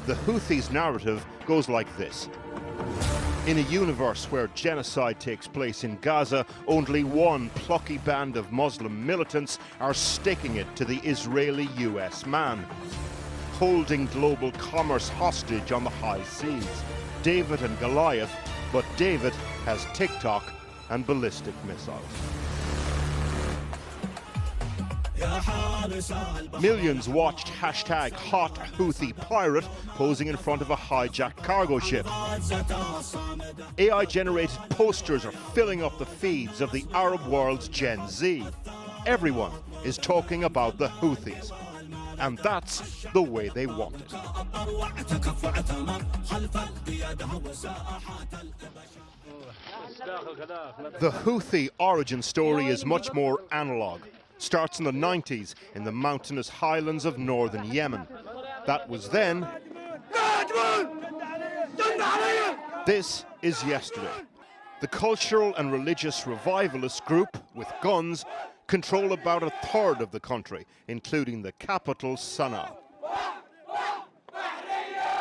The Houthis' narrative goes like this. In a universe where genocide takes place in Gaza, only one plucky band of Muslim militants are sticking it to the Israeli-US man, holding global commerce hostage on the high seas. David and Goliath, but David has TikTok and ballistic missiles. Millions watched hashtag hot Houthi pirate posing in front of a hijacked cargo ship. AI-generated posters are filling up the feeds of the Arab world's Gen Z. Everyone is talking about the Houthis. And that's the way they want it. The Houthi origin story is much more analog. Starts in the 90s in the mountainous highlands of northern Yemen. That was then. This is yesterday. The cultural and religious revivalist group with guns control about a third of the country, including the capital, Sanaa.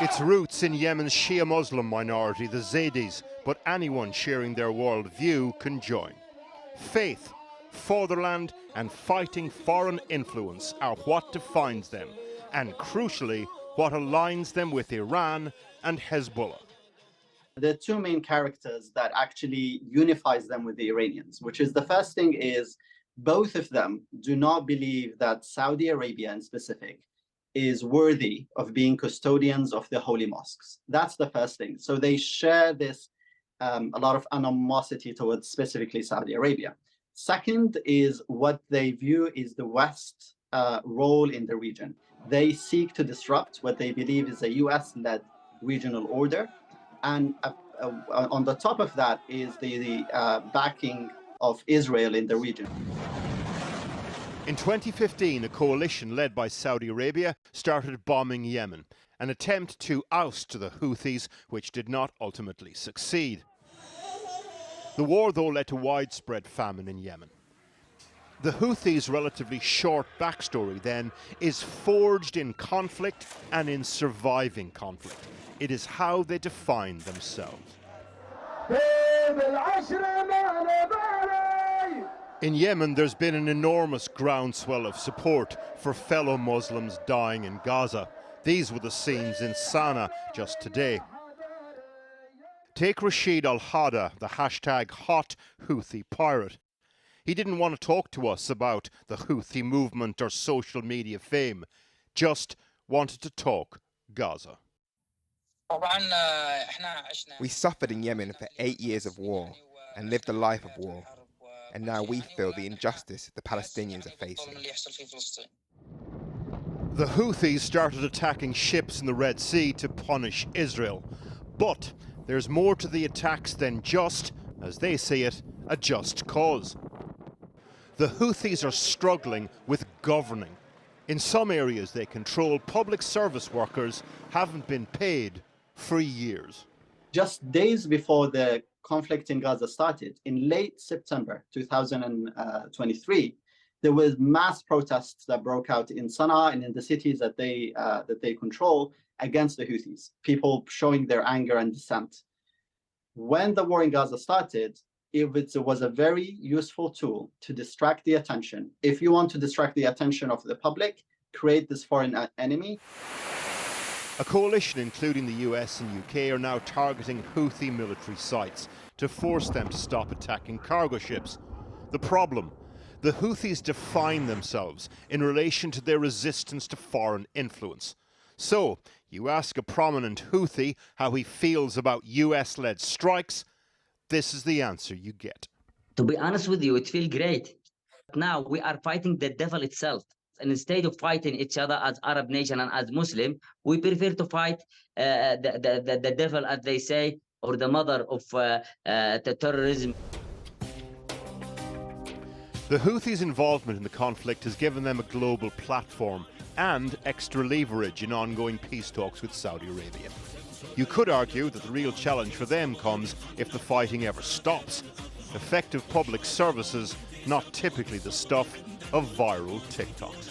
Its roots in Yemen's Shia Muslim minority, the Zaydis, but anyone sharing their worldview can join. Faith, fatherland and fighting foreign influence are what defines them, and crucially, what aligns them with Iran and Hezbollah. The two main characters that actually unifies them with the Iranians, which is the first thing is both of them do not believe that Saudi Arabia in specific is worthy of being custodians of the holy mosques. That's the first thing. So they share this, a lot of animosity towards specifically Saudi Arabia. Second is what they view is the West's role in the region. They seek to disrupt what they believe is a US-led regional order. And on the top of that is the backing of Israel in the region. In 2015, a coalition led by Saudi Arabia started bombing Yemen, an attempt to oust the Houthis, which did not ultimately succeed. The war, though, led to widespread famine in Yemen. The Houthis' relatively short backstory, then, is forged in conflict and in surviving conflict. It is how they define themselves. In Yemen, there's been an enormous groundswell of support for fellow Muslims dying in Gaza. These were the scenes in Sanaa just today. Take Rashid al-Hada, the hashtag hot Houthi pirate. He didn't want to talk to us about the Houthi movement or social media fame, just wanted to talk Gaza. We suffered in Yemen for 8 years of war and lived a life of war. And now we feel the injustice the Palestinians are facing. The Houthis started attacking ships in the Red Sea to punish Israel. But there's more to the attacks than just, as they see it, a just cause. The Houthis are struggling with governing. In some areas they control, public service workers haven't been paid for years. Just days before the conflict in Gaza started, in late September 2023, there was mass protests that broke out in Sanaa and in the cities that they control against the Houthis, people showing their anger and dissent. When the war in Gaza started, it was a very useful tool to distract the attention. If you want to distract the attention of the public, create this foreign enemy. A coalition including the US and UK are now targeting Houthi military sites to force them to stop attacking cargo ships. The problem, the Houthis define themselves in relation to their resistance to foreign influence. So, you ask a prominent Houthi how he feels about US-led strikes, this is the answer you get. To be honest with you, it feels great. Now we are fighting the devil itself. And instead of fighting each other as Arab nation and as Muslim, we prefer to fight the devil, as they say, or the mother of the terrorism. The Houthis' involvement in the conflict has given them a global platform and extra leverage in ongoing peace talks with Saudi Arabia. You could argue that the real challenge for them comes if the fighting ever stops. Effective public services, not typically the stuff of viral TikToks.